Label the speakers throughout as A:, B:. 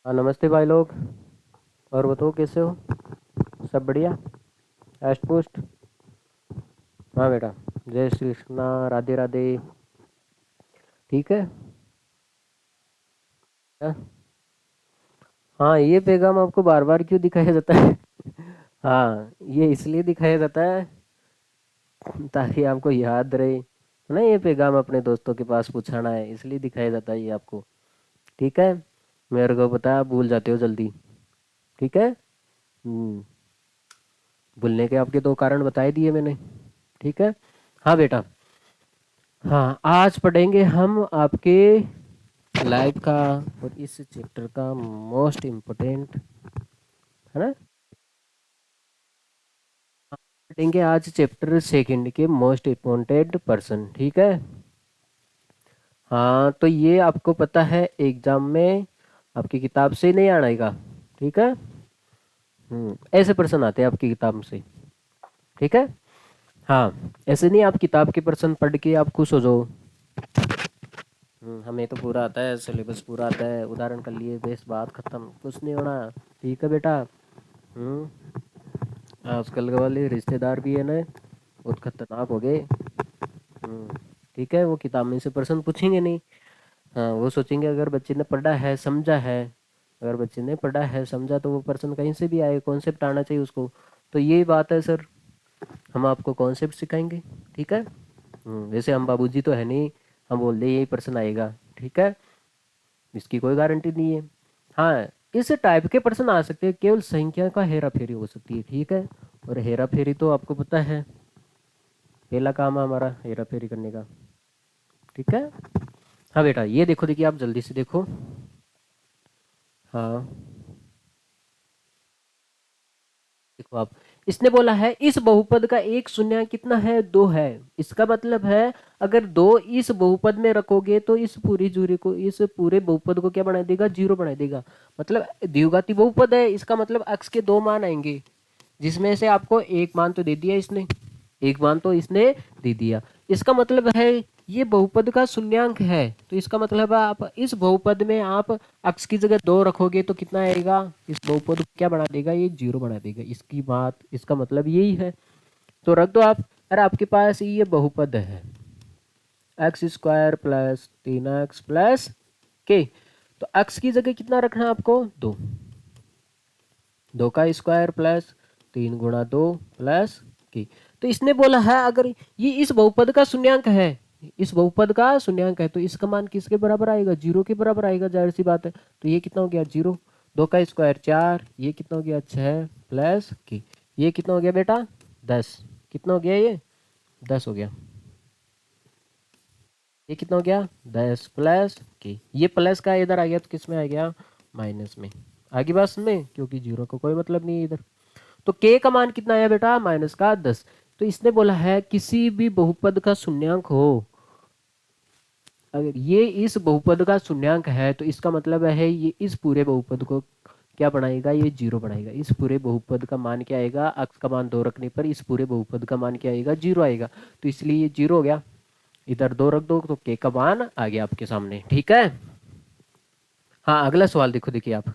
A: हाँ, नमस्ते भाई लोग। और बताओ कैसे हो? सब बढ़िया? अष्ट पुष्ट? हाँ बेटा। जय श्री कृष्णा, राधे राधे। ठीक है। हाँ। हाँ, ये पैगाम आपको बार बार क्यों दिखाया जाता है? हाँ, ये इसलिए दिखाया जाता है ताकि आपको याद रहे ना। ये पैगाम अपने दोस्तों के पास पहुंचाना है, इसलिए दिखाया जाता है ये आपको। ठीक है। मेरे को पता है आप भूल जाते हो जल्दी। ठीक है। भूलने के आपके दो कारण बताए दिए मैंने। ठीक है। हाँ बेटा। हाँ, आज पढ़ेंगे हम आपके लाइफ का और इस चैप्टर का मोस्ट इम्पोर्टेंट, है ना। पढ़ेंगे आज चैप्टर सेकंड के मोस्ट इम्पोर्टेंट पर्सन। ठीक है। हाँ, तो ये आपको पता है एग्जाम में आपकी किताब से नहीं आएगा। ठीक है। ऐसे पर्सन आते हैं आपकी किताब से। ठीक है। हाँ, ऐसे नहीं आप किताब के पर्सन पढ़ के आप खुश हो जाओ। हमें तो पूरा आता है, सिलेबस पूरा आता है, उदाहरण कर लिए, बेस बात खत्म, कुछ नहीं होना। ठीक है बेटा। हम्म आजकल के वाले रिश्तेदार भी है ना, बहुत खतरनाक हो गए। ठीक है, वो किताब में से प्रश्न पूछेंगे नहीं। हाँ, वो सोचेंगे अगर बच्चे ने पढ़ा है समझा है। अगर बच्चे ने पढ़ा है समझा तो वो प्रश्न कहीं से भी आए, कॉन्सेप्ट आना चाहिए उसको। तो ये बात है सर, हम आपको कॉन्सेप्ट सिखाएंगे। ठीक है। वैसे हम बाबूजी तो है नहीं, हम बोल दे यही प्रश्न आएगा। ठीक है। इसकी कोई गारंटी नहीं है। हाँ, इस टाइप के प्रश्न आ सकते हैं, केवल संख्या का हेरा फेरी हो सकती है। ठीक है। और हेरा फेरी तो आपको पता है, पहला काम है हमारा हेरा फेरी करने का। ठीक है। हाँ बेटा, ये देखो, देखिए आप जल्दी से देखो। हाँ, देखो आप। इसने बोला है इस बहुपद का एक शून्य कितना है, दो है। इसका मतलब है अगर दो इस बहुपद में रखोगे तो इस पूरी जूरी को, इस पूरे बहुपद को क्या बना देगा, जीरो बना देगा। मतलब द्विघाती बहुपद है, इसका मतलब x के दो मान आएंगे, जिसमें से आपको एक मान तो दे दिया इसने, एक मान तो इसने दे दिया। इसका मतलब है ये बहुपद का शून्यांक है, तो इसका मतलब है आप इस बहुपद में आप x की जगह दो रखोगे तो कितना आएगा, इस बहुपद को क्या बना देगा, ये जीरो बना देगा। इसकी बात, इसका मतलब यही है। तो रख दो आप। अरे आपके पास ये बहुपद है x square plus 3x plus के, तो x की जगह कितना रखना है आपको, दो। दो का स्क्वायर प्लस 3 गुणा 2 प्लस की। तो इसने बोला है अगर ये इस बहुपद का शून्यांक है, इस बहुपद का शून्यांक है, तो इसका मान किसके बराबर आएगा, जीरो के बराबर आएगा, जाहिर सी बात है। तो ये कितना हो गया, जीरो। दो का स्क्वायर 4, ये कितना हो गया, 6 प्लस की। ये कितना हो गया बेटा, 10। कितना हो गया ये, 10 हो गया। ये कितना हो गया, 10 प्लस की। ये प्लस का इधर आ गया तो किस में आ गया, माइनस में। आगे बात में, क्योंकि जीरो का कोई मतलब नहीं है इधर। तो k का मान कितना आया बेटा, माइनस का 10। तो इसने बोला है किसी भी बहुपद का शून्यांक हो, अगर ये इस बहुपद का शून्यांक है तो इसका मतलब है ये इस पूरे बहुपद को क्या बनाएगा, ये जीरो बनाएगा। इस पूरे बहुपद का मान क्या आएगा, अक्स का मान दो रखने पर इस पूरे बहुपद का मान क्या आएगा, जीरो आएगा। तो इसलिए ये जीरो हो गया। इधर दो रख दो तो k का मान आ गया आपके सामने। ठीक है। हाँ, अगला सवाल देखो, देखिए आप।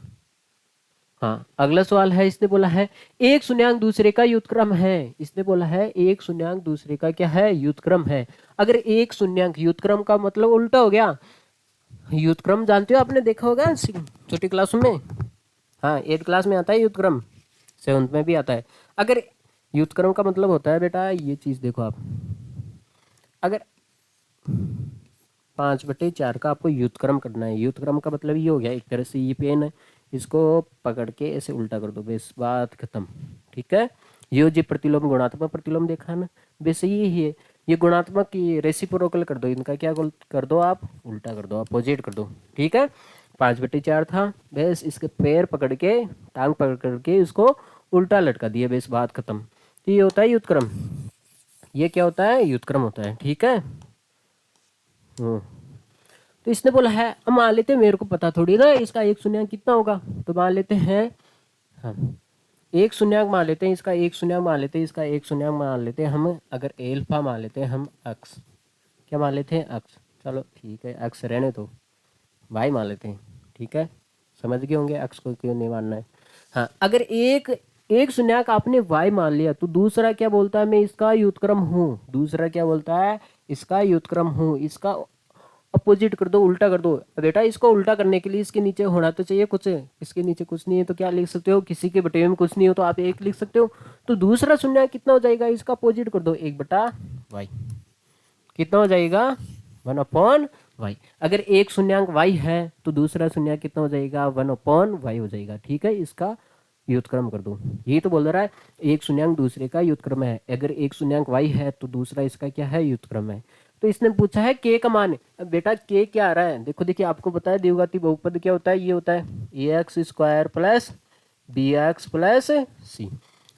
A: हाँ, अगला सवाल है, इसने बोला है एक शून्यांक दूसरे का व्युत्क्रम है। इसने बोला है एक शून्यांक दूसरे का क्या है, व्युत्क्रम है। अगर एक शून्यांक, व्युत्क्रम का मतलब उल्टा हो गया। व्युत्क्रम जानते हो, आपने देखा होगा छोटी क्लास में। हाँ, 8 क्लास में आता है व्युत्क्रम, 7th में भी आता है। अगर व्युत्क्रम का मतलब होता है बेटा, ये चीज देखो आप। अगर 5/4 का आपको व्युत्क्रम करना है, व्युत्क्रम का मतलब ये हो गया, एक तरह से ये पेन है, इसको पकड़ के ऐसे उल्टा कर दो, बस बात खत्म। ठीक है। ये जो प्रतिलोम गुणात्मक प्रतिलोम देखा है ना, वैसे ही है। ये गुणात्मक की रेसिप्रोकल कर दो, इनका क्या कर दो आप, उल्टा कर दो, अपोजिट कर दो। ठीक है। 5/4 था, बस इसके पैर पकड़ के, टांग पकड़ करके इसको उल्टा लटका दिया, बस बात खत्म। तो ये होता है व्युत्क्रम। ये क्या होता है, व्युत्क्रम होता है। ठीक है। हम्म तो इसने बोला है, अब मान लेते हैं, मेरे को पता थोड़ी ना इसका एक शून्यांक कितना होगा, तो मान लेते हैं। हाँ, एक शून्यांक मान लेते हैं, इसका एक शून्यांक मान लेते हैं, इसका एक शून्यांक मान लेते हैं हम। अगर एल्फा मान लेते हैं हम, अक्स क्या मान लेते हैं, अक्स। चलो ठीक है, अक्स रहने दो, वाई मान लेते हैं। ठीक है। समझ गए होंगे एक्स को क्यों नहीं मानना है। हाँ, अगर एक एक शून्यक आपने y मान लिया तो दूसरा क्या बोलता है, मैं इसका व्युत्क्रम हूँ। दूसरा क्या बोलता है, इसका व्युत्क्रम हूँ। इसका अपोजिट कर दो, उल्टा कर दो। बेटा इसको उल्टा करने के लिए इसके नीचे होना तो चाहिए कुछ, इसके नीचे कुछ नहीं है तो क्या लिख सकते हो, किसी के बटे में कुछ नहीं हो तो आप एक लिख सकते हो। तो दूसरा शून्य कितना हो जाएगा, इसका अपोजिट कर दो, 1/y कितना हो जाएगा, 1/y। अगर एक शून्यंक y है तो दूसरा शून्य कितना हो जाएगा, 1/y हो जाएगा। ठीक है, इसका व्युत्क्रम कर दो। यही तो बोल रहा है, एक शून्यंक दूसरे का व्युत्क्रम है। अगर एक शून्यंक y है तो दूसरा इसका क्या है, व्युत्क्रम है। तो इसने पूछा है k का मान। अब बेटा k क्या आ रहा है, देखो देखिए आपको पता है द्विघाती बहुपद क्या होता है, ये होता है ax² plus bx plus c।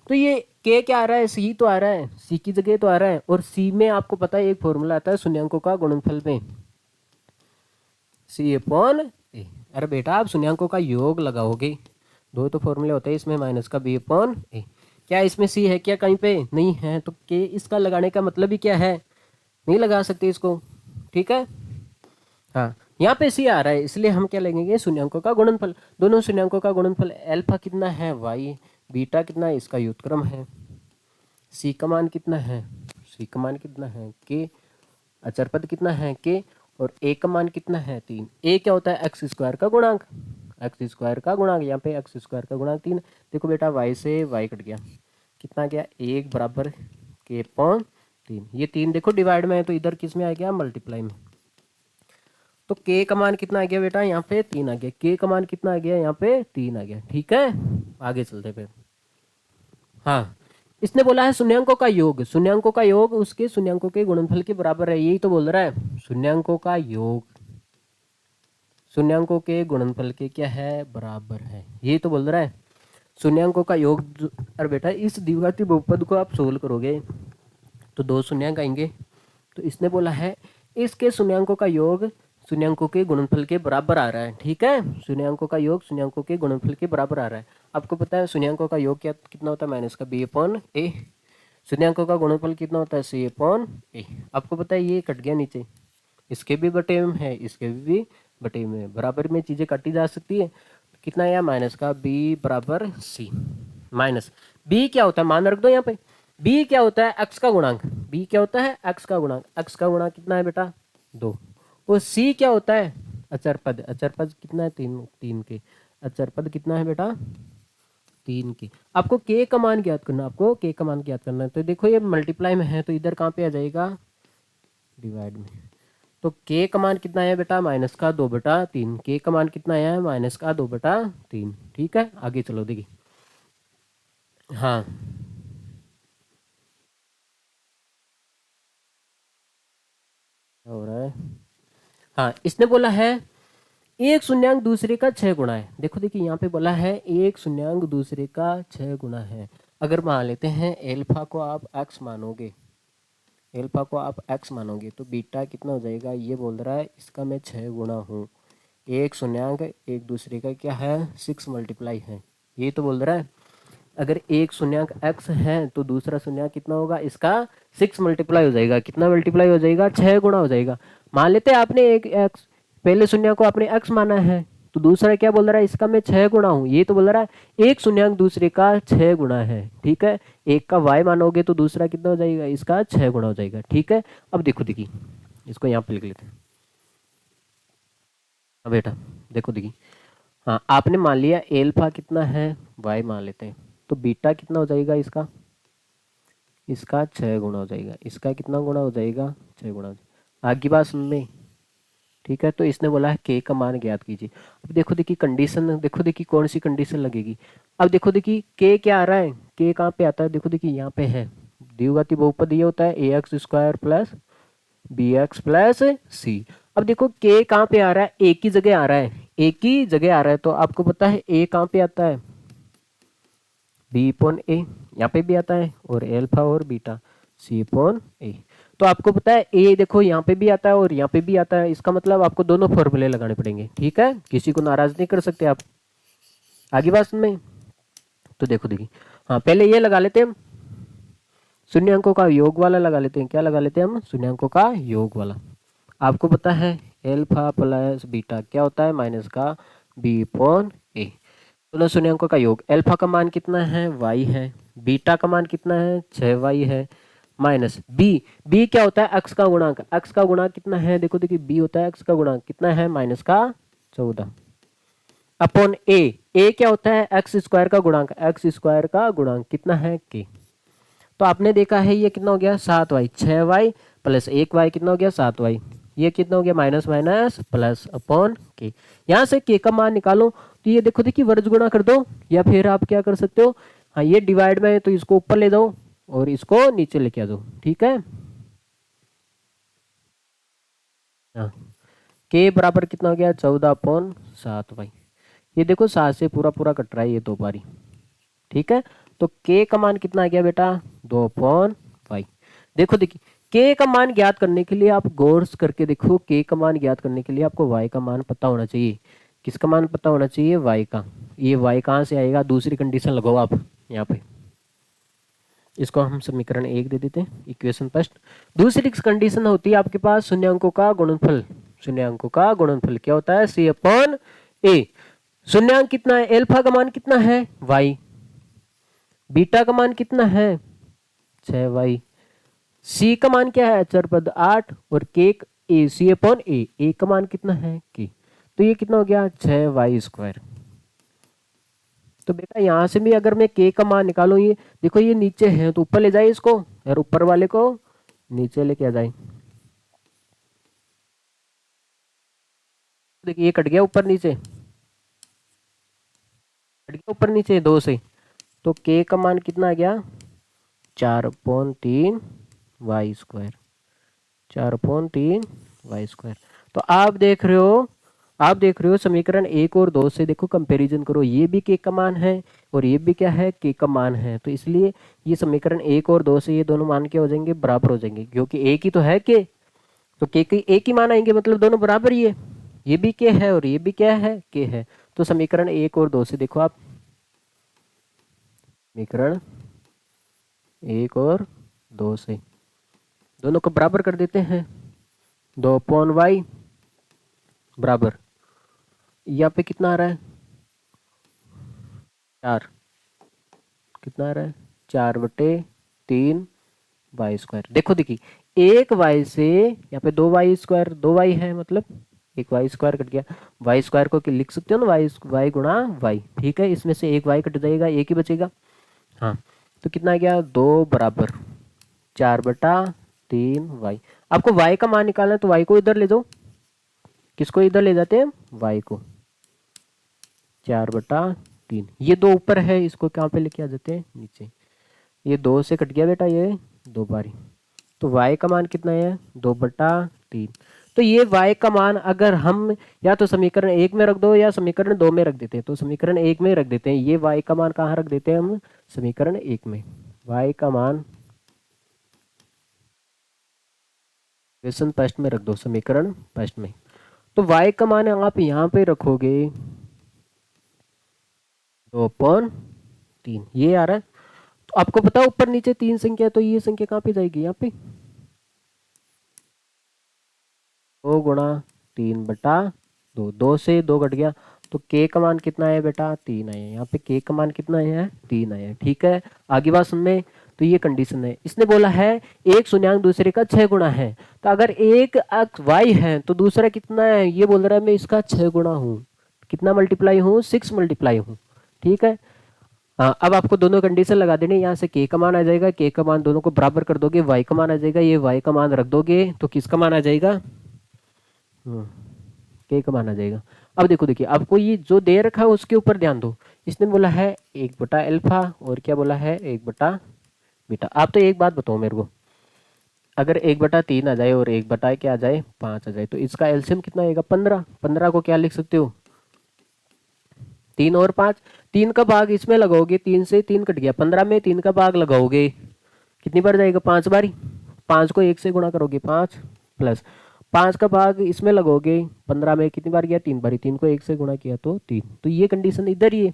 A: तो ये k क्या आ रहा है, c तो आ रहा है, c की जगह तो आ रहा है। और c में आपको पता है एक फॉर्मूला आता है शून्यंकों का गुणनफल में, c/a। अरे बेटा आप शून्यंकों का योग लगाओगे, दो तो फॉर्मूले होते हैं इसमें, माइनस का b/a। क्या इसमें c है क्या, कहीं पे नहीं है, तो k इसका लगाने का मतलब ही क्या है, नहीं लगा सकते इसको। ठीक है, हाँ यहाँ पे c आ रहा है इसलिए हम क्या लेंगे, शून्यंकों का गुणनफल। दोनों शून्यंकों का गुणनफल, अल्फा कितना है y, बीटा कितना है, इसका व्युत्क्रम है। c का मान कितना है, c का मान कितना है k, अचर पद कितना है k, और a का मान कितना है 3। a क्या होता है, x² का गुणांक, x² का गुणांक, यहाँ पे x² का गुणांक 3। देखो बेटा y से y कट गया, कितना गया, 1 बराबर k/3। ये 3 देखो डिवाइड में है तो इधर किस में आ गया, मल्टीप्लाई में। तो k का मान कितना आ गया बेटा, यहाँ पे 3 आ गया। k का मान कितना आ गया, यहाँ पे 3 आ गया। ठीक है, आगे चलते पे। हाँ, इसने बोला है शून्यंकों का योग, शून्यंकों का योग उसके शून्यंकों के गुणनफल के बराबर है। यही तो बोल रहा है, शून्यंकों का योग शून्यंकों के गुणनफल के क्या है, बराबर है। यही तो बोल रहा है, शून्यंकों का योग अरे बेटा इस द्विघाती बहुपद को आप सोल्व करोगे तो दो शून्यंक आएंगे। तो इसने बोला है इसके शून्यंकों का योग शून्यंकों के गुणनफल के बराबर आ रहा है। ठीक है, शून्यंकों का योग शून्यंकों के गुणनफल के बराबर आ रहा है। आपको पता है शून्यंकों का योग क्या कितना होता है, माइनस का b/a। शून्यंकों का गुणनफल कितना होता है, c/a। आपको पता है ये कट गया नीचे, इसके भी बटे में है, इसके भी बटे में है, बराबर में चीजें काटी जा सकती है। कितना आया, माइनस का b बराबर c। माइनस b क्या होता है, मान रख दो यहाँ पे। b क्या होता है, x का गुणांक। b क्या होता है, x का गुणांक। x का गुणांक कितना है बेटा, 2। और c क्या होता है, अचर पद। अचर पद कितना है, 3 के। अचर पद कितना है बेटा, 3 के। आपको k का मान ज्ञात करना, आपको k का मान ज्ञात करना है। तो देखो ये मल्टीप्लाई में है तो इधर कहाँ पे आ जाएगा, डिवाइड में। तो k का मान कितना है बेटा, माइनस का 2/3। k का मान कितना है, माइनस का 2/3। ठीक है, आगे चलो देखिए। हाँ हो रहा है, हाँ इसने बोला है एक शून्यंक दूसरे का 6 गुना है। देखो देखिए यहाँ पे बोला है एक शून्यंक दूसरे का 6 गुना है। अगर मान लेते हैं एल्फा को आप x मानोगे, एल्फा को आप x मानोगे तो बीटा कितना हो जाएगा, ये बोल रहा है इसका मैं 6 गुना हूँ। एक शून्यंक एक दूसरे का क्या है, 6 मल्टीप्लाई है। ये तो बोल रहा है अगर एक शून्यंक x है तो दूसरा शून्यंक कितना होगा, इसका 6 मल्टीप्लाई हो जाएगा। कितना मल्टीप्लाई हो जाएगा, 6 गुना हो जाएगा। मान लेते हैं आपने एक x, पहले शून्य को आपने x माना है तो दूसरा क्या बोल रहा है, इसका मैं 6 गुना हूँ। ये तो बोल रहा है एक शून्यंक दूसरे का 6 गुना है। ठीक है, एक का y मानोगे तो दूसरा कितना हो जाएगा, इसका 6 गुना हो जाएगा। ठीक है, अब देखो देखिए इसको यहाँ पे लिख लेते हैं। अब बेटा देखो देखिए, हाँ आपने मान लिया एल्फा कितना है, y मान लेते हैं, तो बीटा कितना हो जाएगा, इसका इसका 6 गुना हो जाएगा। इसका कितना गुना हो जाएगा, 6 गुना हो जाएगा। आगे बात सुन में। ठीक है, तो इसने बोला है k का मान ज्ञात कीजिए। अब देखो देखिए कंडीशन, देखो देखिए कौन सी कंडीशन लगेगी। अब देखो देखिए k क्या आ रहा है, k कहाँ पे आता है, देखो देखिए यहाँ पे है द्विघाती बहुपद, ये होता है ax² plus bx plus c। अब देखो k कहाँ पे आ रहा है, a की जगह आ रहा है, a की जगह आ रहा है। तो आपको पता है a कहाँ पे आता है, b/a, यहाँ पे भी आता है, और एल्फा और बीटा c/a। तो आपको पता है a देखो यहाँ पे भी आता है और यहाँ पे भी आता है। इसका मतलब आपको दोनों फॉर्मूले लगाने पड़ेंगे। ठीक है, किसी को नाराज नहीं कर सकते आप। आगे बात में तो देखो देखिए, हाँ पहले ये लगा लेते हैं हम, शून्य अंकों का योग वाला लगा लेते हैं। क्या लगा लेते हैं हम, शून्य अंकों का योग वाला। आपको पता है एल्फा प्लस बीटा क्या होता है, माइनस का बी अपॉन ए, दोनों शून्यंकों का योग। अल्फा का मान कितना है, y है। बीटा का मान कितना है, 6y है। माइनस बी क्या होता है, x का गुणांक। x का गुणांक कितना है, देखो देखिए बी होता है x का गुणांक कितना है, -14 अपॉन ए क्या होता है, एक्स स्क्वायर का गुणांक। एक्स स्क्वायर का गुणांक कितना है, के। तो आपने देखा है ये कितना हो गया, 7y। 6y प्लस 1y कितना हो गया, 7y। ये कितना हो गया, माइनस माइनस प्लस अपॉन के। यहाँ से के का मान निकालो तो ये देखो देखिए वर्ज गुणा कर दो, या फिर आप क्या कर सकते हो, हाँ ये डिवाइड में है तो इसको ऊपर ले जाओ और इसको नीचे लेके आ दो, ठीक है। हाँ, के बराबर कितना हो गया, 14/7y। ये देखो 7 से पूरा पूरा कट रहा है ये 2 बारी, ठीक है। तो के का मान कितना आ गया बेटा, 2/y। देखो देखिए के का मान ज्ञात करने के लिए आप गौर से करके देखो, के का मान ज्ञात करने के लिए आपको y का मान पता होना चाहिए। किसका मान पता होना चाहिए, y का। ये y कहाँ से आएगा, दूसरी कंडीशन लगाओ आप यहाँ पे। इसको हम समीकरण 1 दे देते हैं, इक्वेशन फर्स्ट। दूसरी कंडीशन होती है आपके पास शून्य अंकों का गुणनफल। शून्य अंकों का गुणनफल क्या होता है, सी अपॉन ए। शून्यांक कितना है, एल्फा का मान कितना है, y। बीटा का मान कितना है, 6y। सी का मान क्या है, अचर पद 8। और के ए, सी अपॉन ए का मान कितना है, के। तो ये कितना हो गया, 6y²। तो बेटा यहाँ से भी अगर मैं के का मान निकालूं, ये देखो ये नीचे है तो ऊपर ले जाए इसको, और ऊपर वाले को नीचे लेके आ जाए। देखिए ये कट गया ऊपर नीचे, कट गया ऊपर नीचे 2 से। तो के का मान कितना आ गया, 4/3y²। 4/3y²। तो आप देख रहे हो समीकरण 1 और 2 से देखो कंपैरिजन करो, ये भी के का मान है और ये भी क्या है, के का मान है। तो इसलिए ये समीकरण 1 और 2 से ये दोनों मान क्या हो जाएंगे, बराबर हो जाएंगे, क्योंकि एक ही तो है के। तो के की एक ही मान आएंगे, मतलब दोनों बराबर ही है। ये भी के है और ये भी क्या है, के है। तो समीकरण 1 और 2 से देखो आप, समीकरण 1 और 2 से दोनों को बराबर कर देते हैं। 2/y बराबर, यहाँ पे कितना आ रहा है, 4। कितना आ रहा है, 4/3y²। देखो देखिए एक y से यहाँ पे 2y², 2y है मतलब एक y² कट गया। y² को लिख सकते हो ना, y गुणा y, ठीक है। इसमें से एक y कट जाएगा, एक ही बचेगा। हाँ, तो कितना आ गया, 2 बराबर 4/3y। आपको y का मान निकालना है तो y को इधर ले जाओ। किसको इधर ले जाते हैं, y को। 4/3, ये 2 ऊपर है, इसको कहाँ पे लेके आ जाते हैं, नीचे। ये 2 से कट गया बेटा, ये 2 बारी। तो y का मान कितना है, 2/3। तो ये y का मान अगर हम या तो समीकरण 1 में रख दो या समीकरण 2 में रख देते हैं, तो समीकरण 1 में रख देते हैं। ये y का मान कहाँ रख देते हैं हम, समीकरण 1 में। y का मान इक्वेशन फर्स्ट में रख दो, समीकरण फर्स्ट में। तो y का मान आप यहाँ पे रखोगे 2/3, ये आ रहा है। तो आपको पता है ऊपर नीचे 3 संख्या है, तो ये संख्या कहाँ पे जाएगी, यहाँ पे 2 गुणा 3/2। 2 से 2 कट गया, तो के का मान कितना है बेटा, 3 आया। यहाँ पे के का मान कितना आया है, 3 आया, ठीक है। आगे बात सुन में, तो ये कंडीशन है। इसने बोला है एक शून्यांक दूसरे का 6 गुना है। तो अगर एक अक्ष y है तो दूसरा कितना है, ये बोल रहा है मैं इसका 6 गुना हूँ। कितना मल्टीप्लाई हूँ, 6 मल्टीप्लाई हूँ, ठीक है। हाँ, अब आपको दोनों कंडीशन लगा देने, यहाँ से के का मान आ जाएगा, के का मान दोनों को बराबर कर दोगे, y का मान आ जाएगा, ये y का मान रख दोगे तो किसका मान आ जाएगा, के का मान आ जाएगा। अब देखो देखिए आपको ये जो दे रखा है उसके ऊपर ध्यान दो। इसने बोला है 1/अल्फा और क्या बोला है, 1/बीटा। आप तो एक बात बताओ मेरे को, अगर 1/3 आ जाए और 1/ क्या आ जाए, 5 आ जाए, तो इसका एलसीएम कितना आएगा, 15। 15 को क्या लिख सकते हो, 3 और 5। 3 का भाग इसमें लगाओगे, 3 से 3 कट गया, 15 में 3 का भाग लगाओगे कितनी बार जाएगा, 5 बारी। 5 को 1 से गुणा करोगे 5, प्लस 5 का भाग इसमें लगोगे 15 में कितनी बार गया, 3 बारी। 3 को 1 से गुणा किया तो 3। तो ये कंडीशन इधर ही है।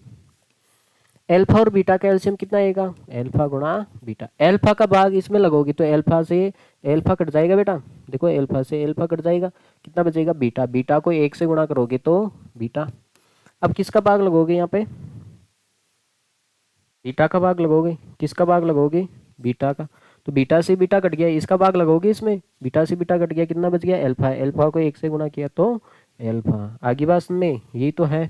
A: एल्फा और बीटा का एलसीएम कितना आएगा, एल्फा गुणा बीटा। एल्फा का भाग इसमें लगोगे तो एल्फा से एल्फा कट जाएगा बेटा, देखो एल्फा से एल्फा कट जाएगा, कितना बचेगा, बीटा। बीटा को 1 से गुणा करोगे तो बीटा। अब किसका भाग लगोगे यहाँ पे? बीटा का भाग लगोगे। किसका भाग लगोगे? बीटा का। तो बीटा से बीटा कट गया, इसका भाग लगोगे इसमें। बीटा से बीटा कट गया, कितना बच गया? अल्फा। अल्फा को 1 से गुणा किया तो अल्फा। आगे बात में यही तो है,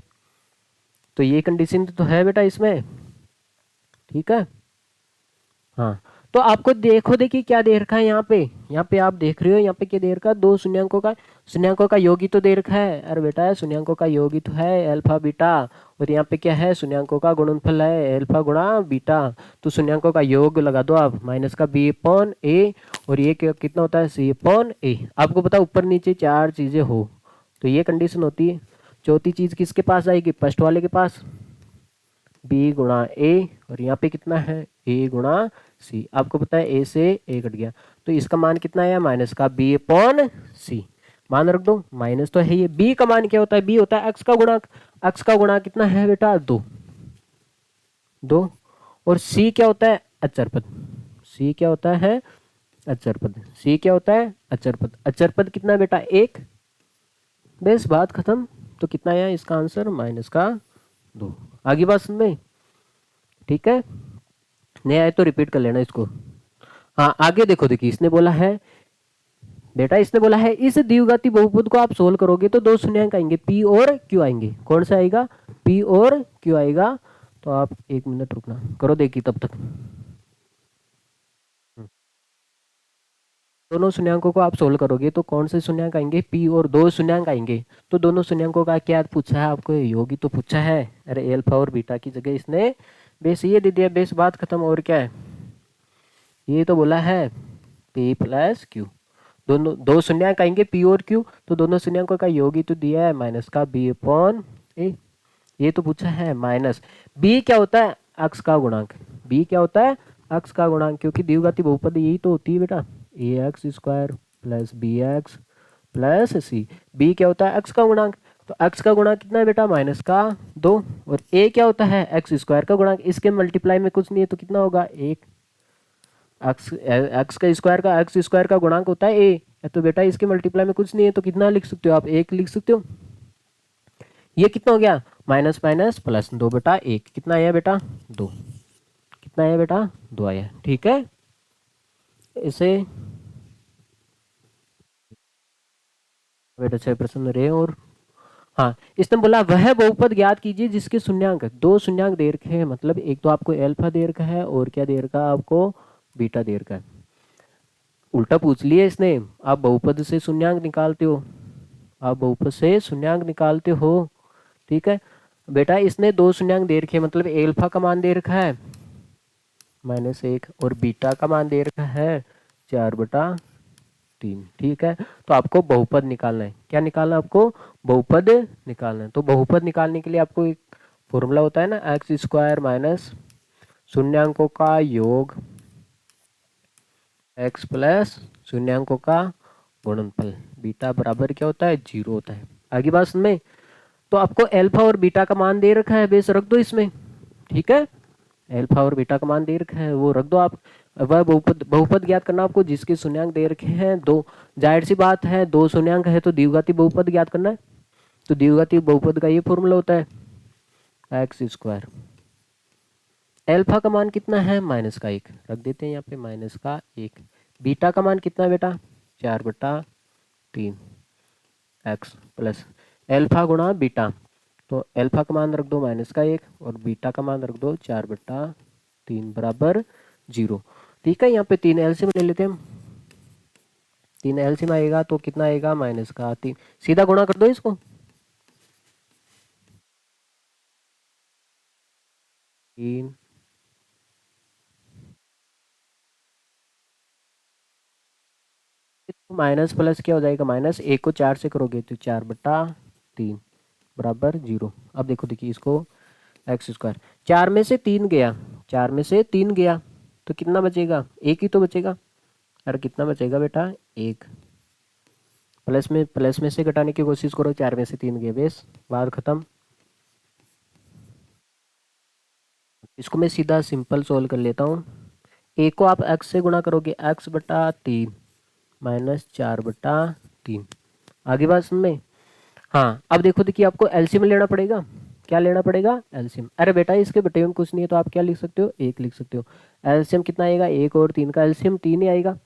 A: तो ये कंडीशन तो है बेटा इसमें, ठीक है। हाँ, तो आपको देखो, देखिए क्या दे रखा है यहाँ पे आप देख रहे हो, यहाँ पे क्या दे रखा है? दो शून्यांकों का योग ही तो दे रखा है। अरे बेटा शून्यांकों का योग ही तो है अल्फा बीटा, और यहाँ पे क्या है? शून्यांकों का गुणनफल है अल्फा गुणा बीटा। तो शून्यांकों का योग लगा दो आप, माइनस का बी अपॉन ए, और ये कितना होता है? सी अपॉन ए। आपको पता ऊपर नीचे चार चीजें हो तो ये कंडीशन होती है। चौथी चीज किसके पास आएगी? फर्स्ट वाले के पास, बी गुणा ए, और यहाँ पे कितना है? ए गुणा सी। आपको पता है ए से ए कट गया, तो इसका मान कितना आया? माइनस का बी अपॉन सी। मान रख दो, माइनस तो है ये। बी का मान क्या होता है? बी होता है एक्स का गुणा। एक्स का गुणा कितना है बेटा? दो। दो। और सी क्या होता है? अचर पद। सी क्या होता है? अचर पद। सी क्या होता है? अचर पद। अचर पद कितना है बेटा? एक। बस बात खत्म। तो कितना आया इसका आंसर? माइनस का दो। आगे बात समझ में? ठीक है, नहीं आए तो रिपीट कर लेना इसको। हाँ आगे देखो, देखिए इसने बोला है बेटा, इसने बोला है इस द्विघाती बहुपद को आप सोल्व करोगे तो दो शून्यंक आएंगे, पी और क्यू आएंगे। कौन सा आएगा? पी और क्यू आएगा। तो आप 1 मिनट रुकना, करो देखिए तब तक। दोनों शून्यंकों को आप सोल्व करोगे तो कौन से शून्यंक आएंगे? पी और दो शून्यंक आएंगे। तो दोनों शून्यंकों का क्या पूछा है आपको? योग ही तो पूछा है। अरे अल्फा और बीटा की जगह इसने बेस ये दे दिया, बेस बात खत्म। और क्या है? ये तो बोला है पी प्लस क्यू। दोनों दो शून्यंक आएंगे पी और क्यू, तो दोनों शून्यंकों का योग ही तो दिया है, माइनस का बी अपॉन ए। ये तो पूछा है। माइनस बी क्या होता है? अक्ष का गुणांक। बी क्या होता है? अक्ष का गुणांक, क्योंकि द्विघाती बहुपद यही तो होती है बेटा, A X square plus B X plus C. B क्या होता है? अक्ष का गुणांक। तो अक्ष का गुणांक कितना है बेटा? माइनस का दो। और ए क्या होता है? एक्स स्क्वायर का गुणांक। इसके मल्टीप्लाई में कुछ नहीं है तो कितना होगा? एक। एक्स स्क्वायर का गुणांक होता है ए, तो बेटा इसके मल्टीप्लाई में कुछ नहीं है तो कितना लिख सकते हो आप? एक लिख सकते हो। ये कितना हो गया? माइनस माइनस प्लस, दो बेटा एक। कितना आया बेटा? दो। कितना आया बेटा? दो आया। ठीक है, इसे बेटा 6% रहे। और हाँ, इसने बोला वह बहुपद ज्ञात कीजिए जिसके शून्यंक, दो शून्यंक दे रखे हैं, मतलब एक तो आपको अल्फा दे रखा है और क्या दे रखा है आपको? बीटा दे रखा है। उल्टा पूछ लिया इसने। आप बहुपद से शून्यंक निकालते हो, आप बहुपद से शून्यंक निकालते हो, ठीक है बेटा। इसने दो शून्यंक दे रखे, मतलब अल्फा का मान दे रखा है -1, और बीटा का मान दे रखा है 4/3। ठीक है, तो आपको बहुपद निकालना है। क्या निकालना है आपको? बहुपद निकालना है। तो बहुपद निकालने के लिए आपको एक फॉर्मूला होता है ना, एक्स स्क्वायर माइनस शून्यंकों का योग एक्स प्लस शून्यंकों का गुणनफल। बीटा बराबर क्या होता है? 0 होता है। आगे बात समझ में? तो आपको अल्फा और बीटा का मान दे रखा है, बेस रख दो इसमें, ठीक है। अल्फा और बीटा का मान दे रखा है, वो रख दो आप। वह बहुपद ज्ञात करना आपको जिसके शून्यंक दे रखे हैं दो। जाहिर सी बात है, दो शून्यंक है तो द्विघाती बहुपद ज्ञात करना है। तो द्विघाती बहुपद का ये फॉर्मूला होता है एक्स स्क्वायर। अल्फा का मान कितना है? -1 रख देते हैं यहाँ पे, -1। बीटा का मान कितना है बेटा? 4/3 एक्स प्लस अल्फा गुणा बीटा। तो अल्फा का मान रख दो -1 और बीटा का मान रख दो 4/3 बराबर 0। ठीक है, यहाँ पे 3 एलसीएम ले लेते हैं हम। 3 एलसीएम आएगा तो कितना आएगा? -3। सीधा गुणा कर दो इसको। 3 माइनस प्लस क्या हो जाएगा? -1 को 4 से करोगे तो 4/3 बराबर 0। अब देखो, देखिए इसको एक्स स्क्वायर, 4 में से 3 गया, 4 में से 3 गया तो कितना बचेगा? एक ही तो बचेगा। अरे कितना बचेगा बेटा? एक। प्लस में से घटाने की कोशिश करो, 4 में से 3 गए, बेस बात खत्म। इसको मैं सीधा सिंपल सोल्व कर लेता हूँ। ए को आप एक्स से गुणा करोगे, x/3 -4/3। आगे बात समझ में? हाँ, अब देखो, देखिए आपको एलसीएम लेना पड़ेगा। क्या लेना पड़ेगा, एलसीएम। अरे बेटा इसके बटे में कुछ नहीं है तो आप क्या लिख सकते हो, 1 लिख सकते हो। एलसीएम कितना आएगा, 1 और 3 का एलसीएम 3 ही आएगा।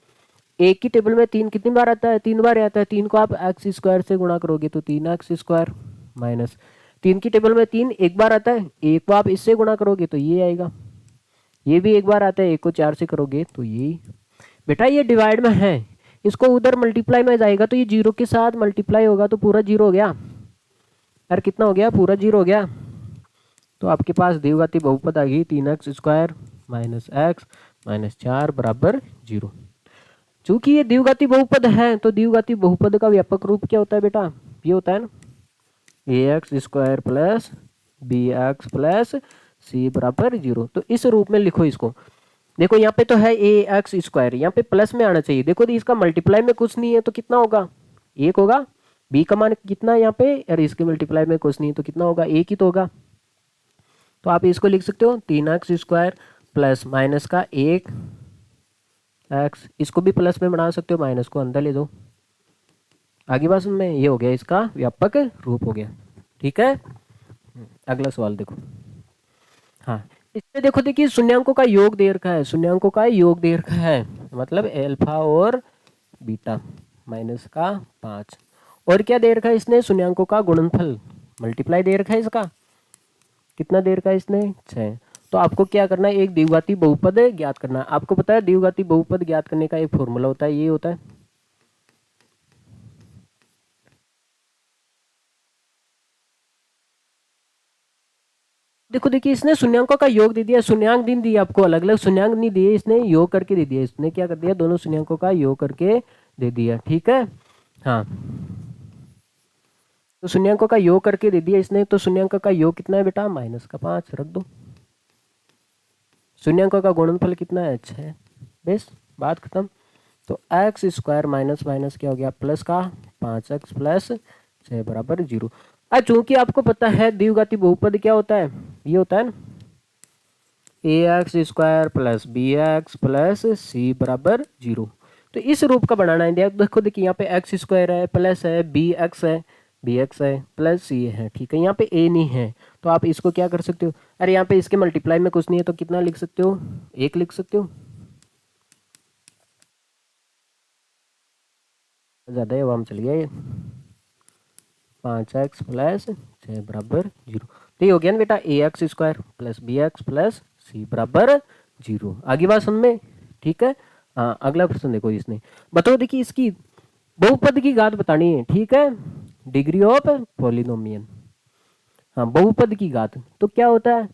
A: एक की टेबल में 3 कितनी बार आता है, 3 बार आता है। 3 को आप एक्स स्क्वायर से गुणा करोगे तो 3x² माइनस 3 की टेबल में 3 एक बार आता है, 1 को आप इससे गुणा करोगे तो ये आएगा। ये भी एक बार आता है, 1 को 4 से करोगे तो ये। बेटा ये डिवाइड में है, इसको उधर मल्टीप्लाई में जाएगा तो ये 0 के साथ मल्टीप्लाई होगा तो पूरा 0 हो गया। यार कितना हो गया, पूरा 0 हो गया। तो आपके पास द्विघाती बहुपद आ गई 3x² माइनस x माइनस 4 बराबर 0। चूंकि ये द्विघाती बहुपद है तो द्विघाती बहुपद का व्यापक रूप क्या होता है बेटा, ये होता है ना ax² plus bx plus c बराबर 0। तो इस रूप में लिखो इसको। देखो यहाँ पे तो है ax², यहाँ पे प्लस में आना चाहिए। देखो इसका मल्टीप्लाई में कुछ नहीं है तो कितना होगा, 1 होगा। b का मान कितना है यहाँ पे, अरे इसके मल्टीप्लाई में कुछ नहीं है तो कितना होगा, 1 ही तो होगा। तो आप इसको लिख सकते हो 3x² प्लस माइनस का 1 x, इसको भी प्लस में बना सकते हो, माइनस को अंदर ले दो। आगे बात में ये हो गया, इसका व्यापक रूप हो गया। ठीक है, अगला सवाल देखो। हाँ इसमें देखो, देखिए शून्यांकों का योग दे रखा है, शून्यांकों का योग दे रखा है, मतलब अल्फा और बीटा माइनस का 5। और क्या दे रखा है इसने, शून्यांकों का गुणनफल मल्टीप्लाई दे रखा है इसका, कितना दे रखा है इसने, 6। तो आपको क्या करना है, एक द्विघाती बहुपद ज्ञात करना है। आपको पता है द्विघाती बहुपद ज्ञात करने का एक फॉर्मूला होता है, ये होता है। देखो देखिए इसने शून्यांकों का योग दे दिया, शून्यांक नहीं दिए आपको, अलग अलग शून्यांक नहीं दिए, इसने योग करके दे दिया। इसने क्या कर दिया, दोनों शून्यांकों का योग करके दे दिया। ठीक है, हाँ तो शून्यांकों का योग करके दे दिया इसने। तो शून्यांक का योग कितना है बेटा, माइनस का 5 रख दो। शून्यांकों का गुणनफल कितना है, 6। बस बात खत्म। तो x² माइनस माइनस क्या हो गया, प्लस का 5x प्लस 6 बराबर 0। अब चूंकि आपको पता है द्विघाती बहुपद क्या होता है, ये होता है ना ax² plus bx plus c बराबर 0। तो इस रूप का बनाना है। देखो देखिए यहाँ पे x² है, प्लस है, bx है प्लस c है। ठीक है, यहाँ पे a नहीं है तो आप इसको क्या कर सकते हो, अरे यहाँ पे इसके मल्टीप्लाई में कुछ नहीं है तो कितना लिख सकते हो, 1 लिख सकते हो। ज़्यादा है, वहाँ चल गया ये, 5x प्लस 6 बराबर 0। तो ये हो गया ना बेटा ax² plus bx plus c बराबर 0। आगे बात समझ में, ठीक है। हाँ अगला प्रश्न देखो, इसने बताओ, देखिए इसकी बहुपद की घात बतानी है। ठीक है, डिग्री ऑफ पॉलिनोमियल। हाँ बहुपद की घात तो क्या होता है,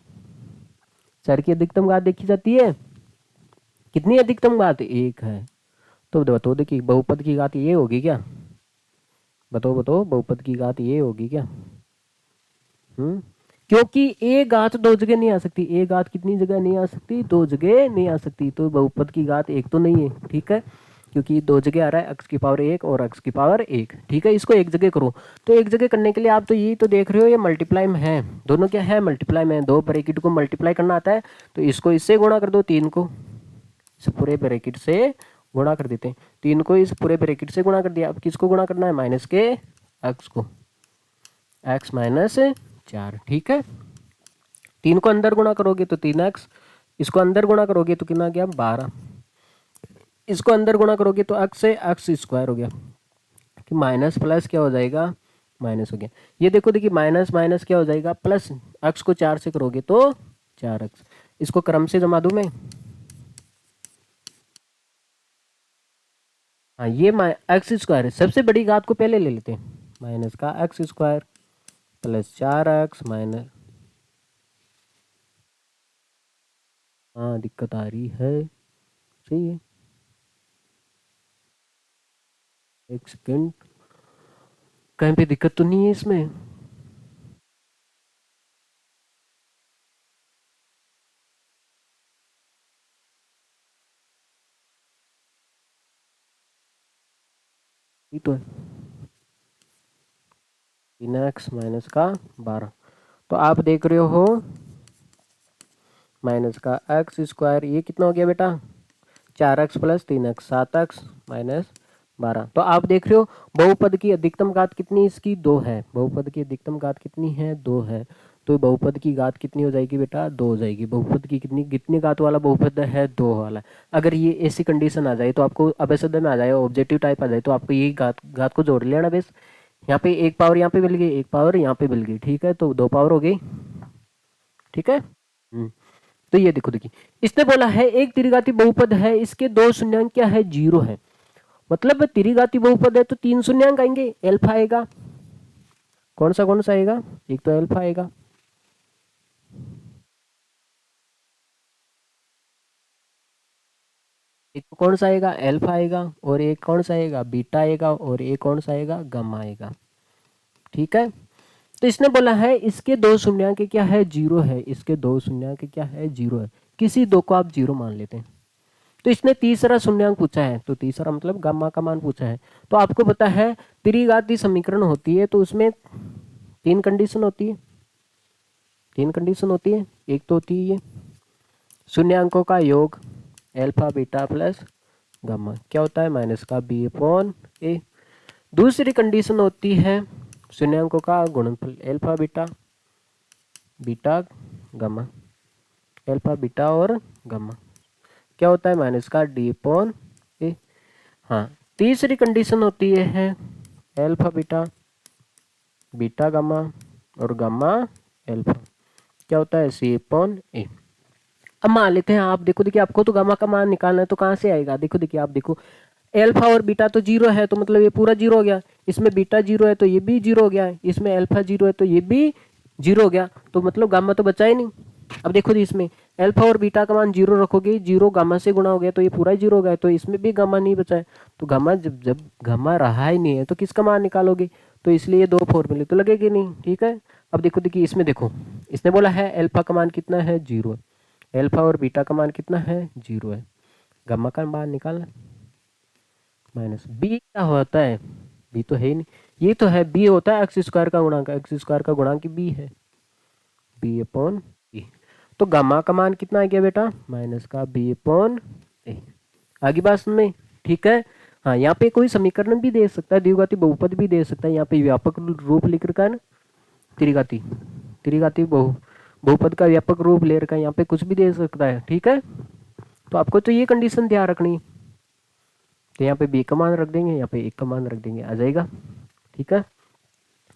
A: चर की अधिकतम घात देखी जाती है, कितनी अधिकतम घात, 1 है। तो बताओ देखिए बहुपद की घात ये होगी क्या, बताओ बताओ, बहुपद की घात ये होगी क्या। क्योंकि एक घात दो जगह नहीं आ सकती, एक घात कितनी जगह नहीं आ सकती, 2 जगह नहीं आ सकती। तो बहुपद की घात 1 तो नहीं है। ठीक है, क्योंकि 2 जगह आ रहा है, x की पावर 1 और x की पावर 1। ठीक है, इसको एक जगह करो। तो एक जगह करने के लिए आप तो यही तो देख रहे हो, ये मल्टीप्लाई में है, दोनों क्या है, मल्टीप्लाई में। 2 ब्रैकेट को मल्टीप्लाई करना आता है तो इसको इससे गुणा कर दो, 3 को इस पूरे ब्रैकेट से गुणा कर देते हैं, 3 को इस पूरे ब्रैकेट से गुणा कर दिया। अब किसको गुणा करना है, माइनस के x को, x माइनस 4। ठीक है, 3 को अंदर गुणा करोगे तो 3x, इसको अंदर गुणा करोगे तो कितना गया, 12, इसको अंदर गुणा करोगे तो x से x² हो गया, कि माइनस प्लस क्या हो जाएगा, माइनस हो गया। ये देखो देखिए माइनस माइनस क्या हो जाएगा, प्लस, x को 4 से करोगे तो 4x। इसको क्रम से जमा दूं मैं, हाँ ये x² सबसे बड़ी घात को पहले ले लेते हैं, माइनस का x² प्लस 4x माइनस, हाँ दिक्कत आ रही है, सही है, एक सेकेंड, कहीं पे दिक्कत तो नहीं है इसमें। ये तो है 3x माइनस का 12। तो आप देख रहे हो माइनस का x², ये कितना हो गया बेटा, 4x plus 3x, 7x minus 12। तो आप देख रहे हो बहुपद की अधिकतम घात कितनी, इसकी 2 है, बहुपद की अधिकतम घात कितनी है, 2 है। तो बहुपद की घात कितनी हो जाएगी बेटा, 2 हो जाएगी। बहुपद की कितनी घात वाला बहुपद है, 2 वाला। अगर ये ऐसी कंडीशन आ जाए तो आपको अबेसद में आ जाए, ऑब्जेक्टिव टाइप आ जाए, तो आपको यही घात घात को जोड़ लेना बेस। यहाँ पे एक पावर यहाँ पे मिल गई, एक पावर यहाँ पे मिल गई, ठीक है, तो 2 पावर हो गई, ठीक है। तो ये देखो, देखिए इसने बोला है एक त्रिघाती बहुपद है, इसके दो शून्यांक क्या है, 0 है। मतलब त्रिघाती बहुपद है तो 3 शून्यांक आएंगे, एल्फा आएगा। कौन सा आएगा, एक तो एल्फा आएगा, एक तो कौन सा आएगा, एल्फा आएगा, और एक कौन सा आएगा, बीटा आएगा, और एक कौन सा आएगा, गामा आएगा, ठीक है। तो इसने बोला है इसके दो शून्यांक क्या है, 0 है, इसके दो शून्यांक क्या है, 0 है। किसी दो को आप 0 मान लेते हैं। तो इसने तीसरा शून्यांक पूछा है, तो तीसरा मतलब गामा का मान पूछा है। तो आपको पता है त्रिघाती समीकरण होती है तो उसमें 3 कंडीशन होती है, 3 कंडीशन होती है। एक तो होती है ये शून्यांकों का योग, एल्फा बीटा प्लस गामा, क्या होता है, माइनस का बी अपॉन ए। दूसरी कंडीशन होती है शून्यांकों का गुणनफल, alpha beta, beta gamma, alpha beta और गामा, क्या होता है, माइनस का डी अपॉन ए। हाँ, तीसरी कंडीशन होती है एल्फा बीटा, बीटा गामा और गामा एल्फा, क्या होता है, सी अपॉन ए। अब मान लेते हैं, आप देखो, देखिए आपको तो गामा का मान निकालना है, तो कहाँ से आएगा, देखो देखिए आप देखो, एल्फा और बीटा तो 0 है, तो मतलब ये पूरा 0 हो गया। इसमें बीटा 0 है तो ये भी 0 हो गया, इसमें एल्फा 0 है तो ये भी 0 हो गया, तो मतलब गामा तो बचा ही नहीं। अब देखो जी, इसमें एल्फा और बीटा का मान 0 रखोगे, 0 गामा से गुणा हो गया तो ये पूरा 0 हो गया, तो इसमें भी गामा नहीं बचा है। तो गामा जब गामा रहा ही नहीं है तो किसका मान निकालोगे, तो इसलिए ये 2 फॉर्मूले तो लगेगी नहीं, ठीक है। अब देखो, देखिए इसमें देखो, इसने बोला है एल्फा का मान कितना है, 0 है, एल्फा और बीटा का मान कितना है, 0 है, गामा का मान निकालना, माइनस बी क्या होता है, बी तो है ही नहीं, ये तो है बी होता है एक्स स्क्वायर का गुणांक, एक्स स्क्वायर का गुणांक बी है, बी अपॉन ए। तो गामा का मान कितना आ गया बेटा, माइनस का बी अपॉन ए। आगे बात समझ में, ठीक है। हाँ, यहाँ पे कोई समीकरण भी दे सकता है, द्विघाती बहुपद भी दे सकता है, यहाँ पे व्यापक रूप लिख रखा है ना, त्रिघाती, त्रिघाती बहुपद का व्यापक रूप ले रखा है, यहाँ पे कुछ भी दे सकता है, ठीक है। तो आपको तो ये कंडीशन ध्यान रखनी, तो यहाँ पे बी का मान रख देंगे, यहाँ पे एक का मान रख देंगे, आ जाएगा, ठीक है।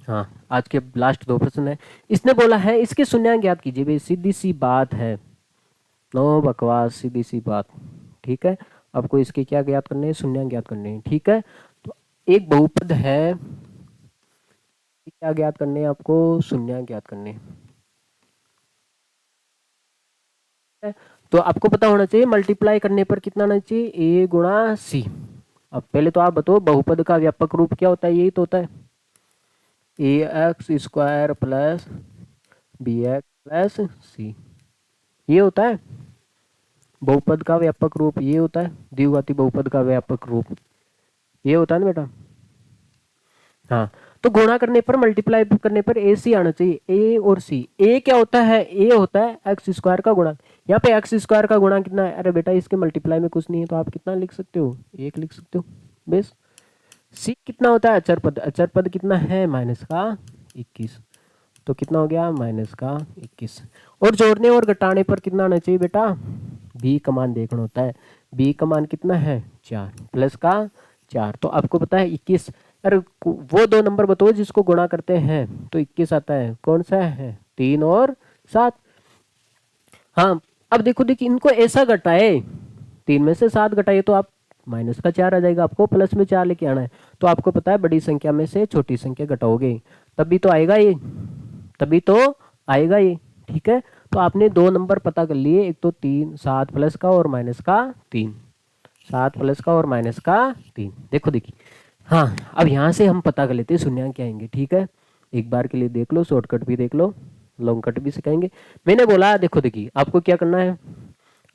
A: हाँ, आज के लास्ट 2 प्रश्न है। इसने बोला है इसके शून्यांक ज्ञात कीजिए, भाई सीधी सी बात है, नो बकवास, सीधी सी बात, ठीक है। आपको इसके क्या ज्ञात करने हैं, शून्यांक ज्ञात करने हैं, ठीक है। तो एक बहुपद है, क्या ज्ञात करने हैं आपको, शून्यांक ज्ञात करने हैं। तो आपको पता होना चाहिए मल्टीप्लाई करने पर कितना आना चाहिए, ए गुणा सी। अब पहले तो आप बताओ बहुपद का व्यापक रूप क्या होता है, यही तो होता है A X square plus B X plus C, ये होता है बहुपद का व्यापक रूप, ये होता है द्विघाती बहुपद का व्यापक रूप, ये होता है ना बेटा। हाँ, तो गुणा करने पर, मल्टीप्लाई करने पर ए सी आना चाहिए, ए और सी। ए क्या होता है, ए होता है एक्स स्क्वायर का गुणा, यहाँ पे एक्स स्क्वायर का गुणा कितना है, अरे बेटा इसके मल्टीप्लाई में कुछ नहीं है, तो आप कितना लिख सकते हो, 1 लिख सकते हो बेस। सी कितना होता है, अचर पद, अचर पद कितना है, माइनस का 21, तो कितना हो गया, माइनस का 21। और जोड़ने और घटाने पर कितना आना चाहिए बेटा, बी का मान देखना होता है, बी का मान कितना है, 4 प्लस का 4, तो आपको पता है 21। अरे वो 2 नंबर बताओ जिसको गुणा करते हैं तो 21 आता है, कौन सा है, 3 और 7। हाँ, अब देखो, देखिए इनको ऐसा घटाए, 3 में से 7 घटाइए तो आप माइनस का 4 आ जाएगा, आपको प्लस में 4 लेके आना है। तो आपको पता है बड़ी संख्या में से छोटी संख्या घटाओगे तभी तो आएगा ये, तभी तो आएगा ये, ठीक है। तो आपने 2 नंबर पता कर लिए, एक तो 3 7 प्लस का और माइनस का 3, 7 प्लस का और माइनस का 3, देखो देखिए। हाँ, अब यहाँ से हम पता कर लेते हैं शून्यांक क्या आएंगे, ठीक है। एक बार के लिए देख लो, शॉर्टकट भी देख लो, लॉन्ग कट भी सिखाएंगे। मैंने बोला देखो, देखिए आपको क्या करना है,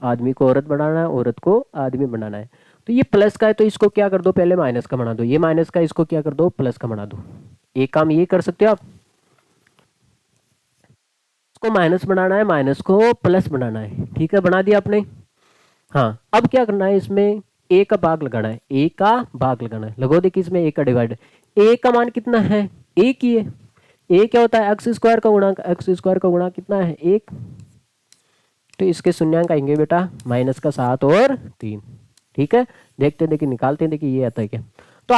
A: आदमी को औरत बनाना है, औरत को आदमी बनाना है। तो ये प्लस का है तो इसको क्या कर दो, पहले माइनस का बना दो, ये माइनस का, इसको क्या कर दो, प्लस का बना दो। एक काम ये कर सकते हो आप, इसको माइनस बनाना है, माइनस को प्लस बनाना है, ठीक है, बना दिया आपने। हाँ, अब क्या करना है, इसमें ए का भाग लगाना है, ए का भाग लगाना है, लगो देखिए इसमें ए का डिवाइड, ए का मान कितना है, एक ही है, ए क्या होता है, एक्स स्क्वायर का गुणांक, एक्स स्क्वायर का गुणांक कितना है 1, तो इसके शून्यांक आएंगे बेटा माइनस का 7 और 3। ठीक है, देखते देखिए निकालते हैं, देखिए ये आता है क्या। तो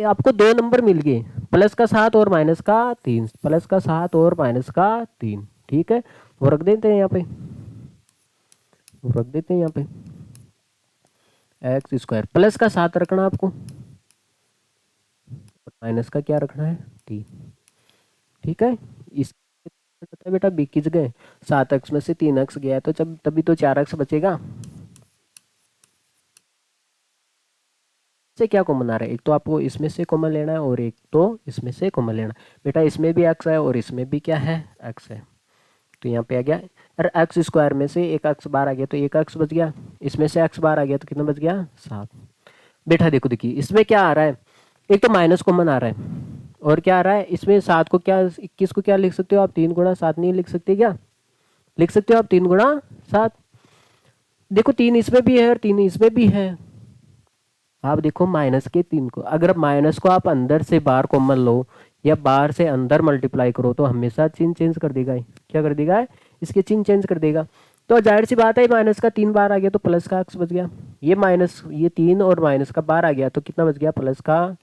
A: आपको दो नंबर मिल गए, प्लस का 7 और माइनस का 3, प्लस का 7 और माइनस का 3। ठीक है, वो रख देते हैं यहाँ पे, वो रख देते हैं यहाँ पे एक्स स्क्वायर, प्लस का 7 रखना आपको, माइनस का क्या रखना है 3। ठीक है, इस पता है बेटा बी की जगह 7x में से 3x गया है, तो जब तभी तो 4x बचेगा। से क्या कॉमन आ रहा है, एक तो आपको इसमें से कॉमन लेना है और एक तो इसमें से कॉमन लेना है। बेटा इसमें भी x है और इसमें भी क्या है x है, तो यहाँ पे आ गया, अरे एक्स स्क्वायर में से एक एक्स बाहर आ गया तो एक एक्स बच गया, इसमें से एक्स बाहर आ गया तो कितना बच गया 7। बेटा देखो देखिए इसमें क्या आ रहा है, एक तो माइनस कॉमन आ रहा है और क्या आ रहा है इसमें 7 को क्या 21 को क्या लिख सकते हो आप, 3 गुणा 7 नहीं लिख सकते क्या, लिख सकते हो आप 3 गुणा 7। देखो 3 इसमें भी है और 3 इसमें भी है, आप देखो माइनस के 3 को, अगर माइनस को आप अंदर से बाहर कॉमन लो या बाहर से अंदर मल्टीप्लाई करो तो हमेशा चिन्ह चेंज कर देगा, क्या कर देगा, इसके चिन्ह चेंज कर देगा। तो जाहिर सी बात है माइनस का 3 बार आ गया तो प्लस का एक्स बच गया, ये माइनस ये 3 और माइनस का बार आ गया तो कितना बच गया प्लस का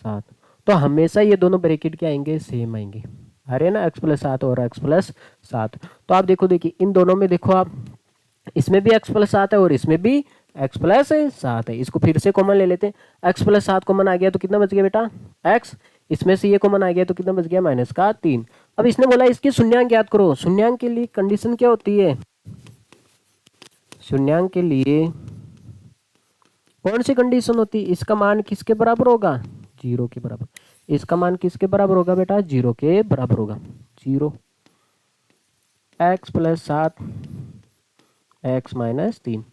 A: 7। तो हमेशा ये दोनों ब्रैकेट क्या आएंगे, सेम आएंगे, आ रहे ना एक्स प्लस 7 और एक्स प्लस 7। तो आप देखो देखिए इन दोनों में देखो आप, इसमें भी एक्स प्लस 7 है और इसमें भी एक्स प्लस 7 है, इसको फिर से कॉमन ले लेते हैं, एक्स प्लस 7 कॉमन आ गया तो कितना बच गया बेटा एक्स, इसमें से ये कॉमन आ गया तो कितना बच गया माइनस का 3। अब इसने बोला इसकी शून्यांक याद करो, शून्यांक के लिए कंडीशन क्या होती है, शून्यांक के लिए कौन सी कंडीशन होती है, इसका मान किसके बराबर होगा, 0 के बराबर, इसका मान किसके बराबर होगा बेटा 0 के बराबर होगा, 0 एक्स प्लस 7 एक्स माइनस 3,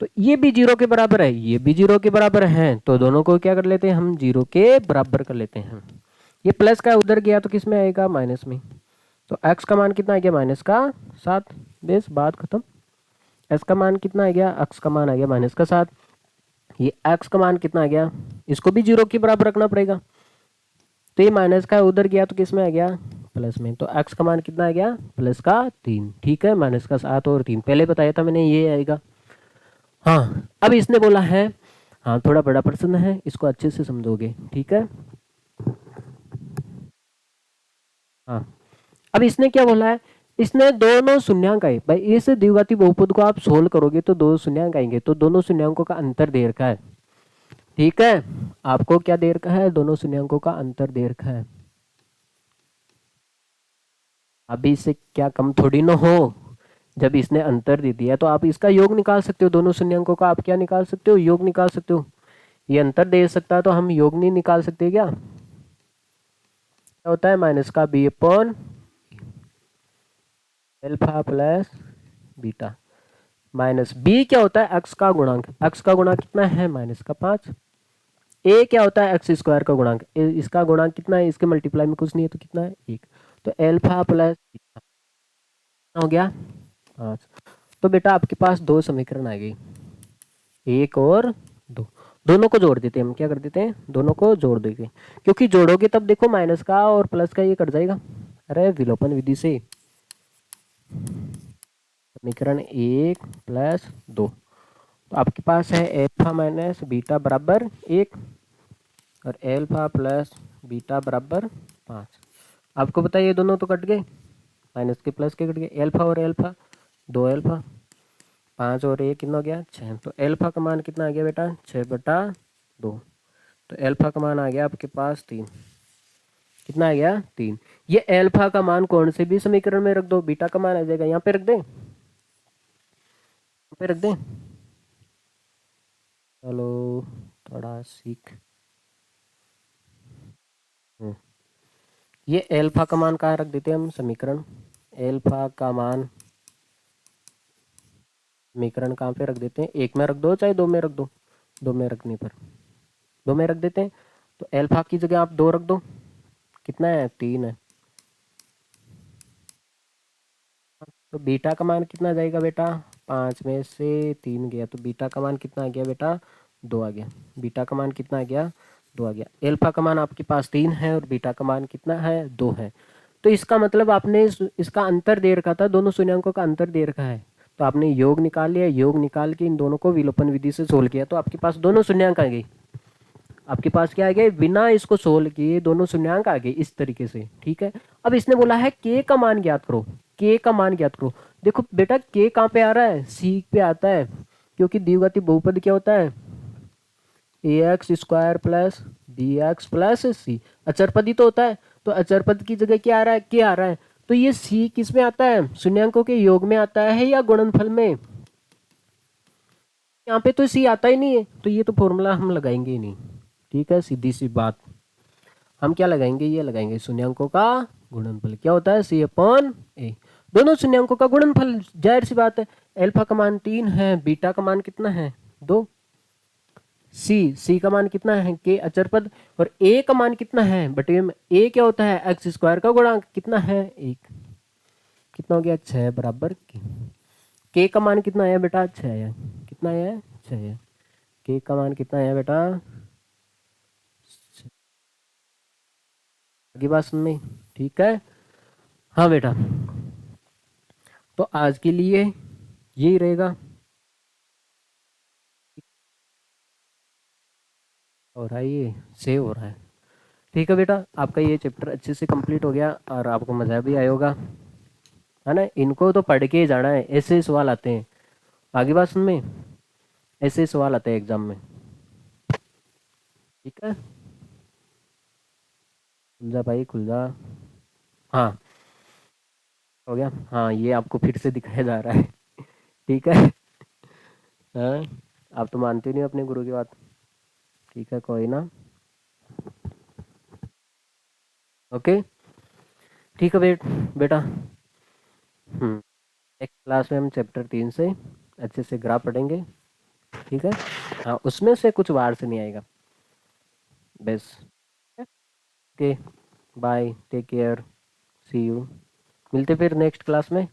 A: तो ये भी 0 के बराबर है, ये भी 0 के बराबर है, तो दोनों को क्या कर लेते हैं हम 0 के बराबर कर लेते हैं। ये प्लस का उधर गया तो किस में आएगा माइनस में, तो x का मान कितना आ गया माइनस का 7, बेस बात खत्म। x का मान कितना आ गया, x का मान आ गया माइनस का 7, ये x का मान कितना आ गया, इसको भी 0 के बराबर रखना पड़ेगा, तो ये माइनस का उधर गया तो किस में आ गया प्लस में, तो x का मान कितना आ गया प्लस का 3। ठीक है, माइनस का 7 और 3 पहले बताया था मैंने ये आएगा। हाँ अब इसने बोला है, हाँ थोड़ा बड़ा प्रश्न है इसको अच्छे से समझोगे, ठीक है। हाँ अब इसने क्या बोला है, इसने दोनों शून्यांक आए भाई, इस द्विघाती बहुपद को आप सोल्व करोगे तो दो शून्यांक आएंगे, तो दोनों शून्यांकों का अंतर दे रखा है। ठीक है, आपको क्या दे रखा है, दोनों शून्यांकों का अंतर दे रखा है। अभी इससे क्या कम थोड़ी ना हो, जब इसने अंतर दे दिया तो आप इसका योग निकाल सकते हो, दोनों शून्यांकों का आप क्या निकाल सकते हो, योग निकाल सकते हो। ये अंतर दे सकता है तो हम योग नहीं निकाल सकते क्या, क्या होता है माइनस का B upon alpha plus beta, minus B क्या होता है एक्स का गुणांक, एक्स का गुणांक कितना है माइनस का 5, ए क्या होता है एक्स स्क्वायर का गुणांक, इसका गुणांक कितना है, इसके मल्टीप्लाई में कुछ नहीं है तो कितना है 1, तो एल्फा प्लस बीटा हो गया 5। तो बेटा आपके पास दो समीकरण आ गई, एक और दो, दोनों को जोड़ देते हैं हम, क्या कर देते हैं दोनों को जोड़ देते हैं, क्योंकि जोड़ोगे तब देखो माइनस का और प्लस का ये कट जाएगा, अरे विलोपन विधि से, समीकरण 1 प्लस 2, तो आपके पास है एल्फा माइनस बीटा बराबर 1 और एल्फा प्लस बीटा बराबर 5। आपको पता है ये दोनों तो कट गए, माइनस के प्लस के कट गए, एल्फा और एल्फा 2 एल्फा, 5 और 1 कितना हो गया 6, तो एल्फा का मान कितना आ गया बेटा 6/2, तो एल्फा का मान आ गया आपके पास 3, कितना आ गया 3। ये एल्फा का मान कौन से भी समीकरण में रख दो, बीटा का मान आ जाएगा, यहाँ पे रख दें, यहाँ पे रख दें, चलो थोड़ा सीख, ये एल्फा का मान कहाँ रख देते हैं हम, समीकरण एल्फा का मान समीकरण कहाँ पे रख देते हैं, एक में रख दो चाहे दो में रख दो, दो में रखने पर दो में रख देते हैं, तो एल्फा की जगह आप 2 रख दो, कितना है 3 है, तो बीटा का मान कितना जाएगा बेटा, 5 में से 3 गया तो बीटा का मान कितना आ गया बेटा 2 आ गया, बीटा का मान कितना आ गया 2 आ गया। एल्फा का मान आपके पास 3 है और बीटा का मान कितना है 2 है। तो इसका मतलब आपने इसका अंतर दे रखा था, दोनों शून्यांकों का अंतर दे रखा है, तो आपने योग निकाल लिया, योग निकाल के इन दोनों को विलोपन विधि से सोल्व किया, तो आपके पास दोनों शून्यांक आ गए। आपके पास क्या आ गए, बिना इसको सोल्व किए दोनों शून्यांक आ गए इस तरीके से। ठीक है, अब इसने बोला है के का मान ज्ञात करो, के का मान ज्ञात करो। देखो बेटा के कहाँ पे आ रहा है, सी पे आता है, क्योंकि द्विघाती बहुपद क्या होता है, A X square plus B X plus C, अचरपद ही तो होता है। तो अचरपद की जगह क्या आ रहा है, के आ रहा है। तो ये सी किस में आता है, शून्यांकों के योग में आता है या गुणनफल में, यहाँ पे तो सी आता ही नहीं है, तो ये तो फॉर्मूला हम लगाएंगे ही नहीं। ठीक है, सीधी सी बात, हम क्या लगाएंगे, ये लगाएंगे शून्यांकों का गुणनफल क्या होता है, सी अपॉन ए, दोनों शून्यांकों का गुणनफल, जाहिर सी बात है। अल्फा का मान 3 है, बीटा का मान कितना है 2, सी का मान कितना है के अचरपद, और ए का मान कितना है बटे में, ए क्या होता है एक्स स्क्वायर का गुणांक कितना है 1, कितना हो गया 6 बराबर के का मान कितना है बेटा 6 है, कितना है 6 है, के का मान कितना है बेटा, आगे बात सुन में। ठीक है, हाँ बेटा, तो आज के लिए यही रहेगा। हो रहा है ये सेव हो रहा है। ठीक है बेटा, आपका ये चैप्टर अच्छे से कंप्लीट हो गया और आपको मज़ा भी आया होगा, है ना। इनको तो पढ़ के ही जाना है, ऐसे सवाल आते हैं आगे बात सुन में, ऐसे सवाल आते हैं एग्जाम में। ठीक है, खुल जा भाई खुल जा। हाँ हो गया, हाँ ये आपको फिर से दिखाया जा रहा है। ठीक है, हाँ आप तो मानते नहीं अपने गुरु की बात। ठीक है कोई ना, ओके। ठीक है बेटा, नेक्स्ट क्लास में हम चैप्टर 3 से अच्छे से ग्राफ पढ़ेंगे। ठीक है, हाँ उसमें से कुछ बाहर से नहीं आएगा बस। Okay, bye, take care, see you, मिलते फिर नेक्स्ट क्लास में।